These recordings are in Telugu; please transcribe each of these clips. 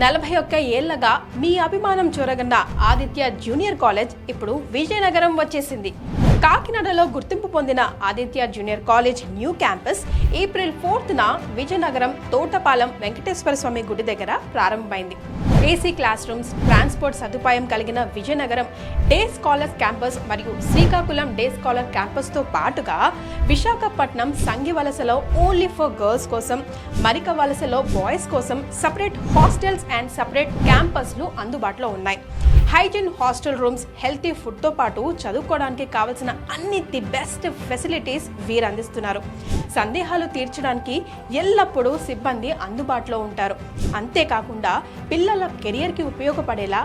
41 ఏళ్లగా మీ అభిమానం చూరగన్న ఆదిత్య జూనియర్ కాలేజ్ ఇప్పుడు విజయనగరం వచ్చేసింది. కాకినాడలో గుర్తింపు పొందిన Aditya junior college new campus April 4న విజయనగరం తోటపాలెం వెంకటేశ్వర స్వామి గుడి దగ్గర ప్రారంభమైంది. ఏసీ క్లాస్ రూమ్స్, ట్రాన్స్పోర్ట్ సదుపాయం కలిగిన విజయనగరం డే స్కాలర్స్ క్యాంపస్ మరియు శ్రీకాకుళం డే స్కాలర్ క్యాంపస్ తో పాటుగా విశాఖపట్నం సంఘివలసలో ఓన్లీ ఫర్ గర్ల్స్ కోసం, మరిక వలసలో బాయ్స్ కోసం సపరేట్ హాస్టల్స్ అండ్ సపరేట్ క్యాంపస్లు అందుబాటులో ఉన్నాయి. Hygiene hostel rooms, healthy food తో పాటు చదువుకోవడానికి కావలసిన అన్ని ది బెస్ట్ ఫెసిలిటీస్ వీరు అందిస్తున్నారు. సందేహాలు తీర్చడానికి ఎల్లప్పుడూ సిబ్బంది అందుబాటులో ఉంటారు. అంతేకాకుండా పిల్లల కెరియర్కి ఉపయోగపడేలా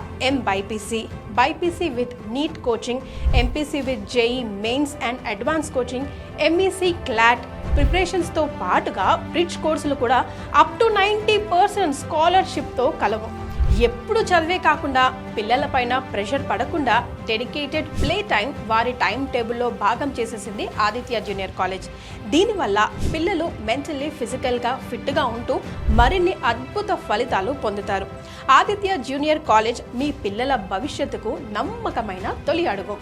BiPC with NEET coaching, MPC with JEE Mains and advance coaching, MEC CLAT ప్రిపరేషన్స్తో పాటుగా బ్రిడ్జ్ కోర్సులు కూడా అప్ టు 90% స్కాలర్షిప్తో కలవు. ఎప్పుడు చదివే కాకుండా పిల్లలపైన ప్రెషర్ పడకుండా డెడికేటెడ్ ప్లే టైం వారి టైం టేబుల్లో భాగం చేసేసింది ఆదిత్య జూనియర్ కాలేజ్. దీనివల్ల పిల్లలు మెంటల్లీ, ఫిజికల్గా ఫిట్గా ఉంటూ మరిన్ని అద్భుత ఫలితాలు పొందుతారు. ఆదిత్య జూనియర్ కాలేజ్ మీ పిల్లల భవిష్యత్తుకు నమ్మకమైన తొలి అడుగు.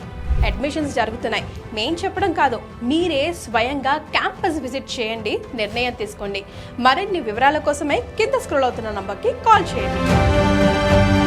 అడ్మిషన్స్ జరుగుతున్నాయి. మేం చెప్పడం కాదు, మీరే స్వయంగా క్యాంపస్ విజిట్ చేయండి, నిర్ణయం తీసుకోండి. మరిన్ని వివరాల కోసమే కింద స్క్రోల్ అవుతున్న నంబర్కి కాల్ చేయండి.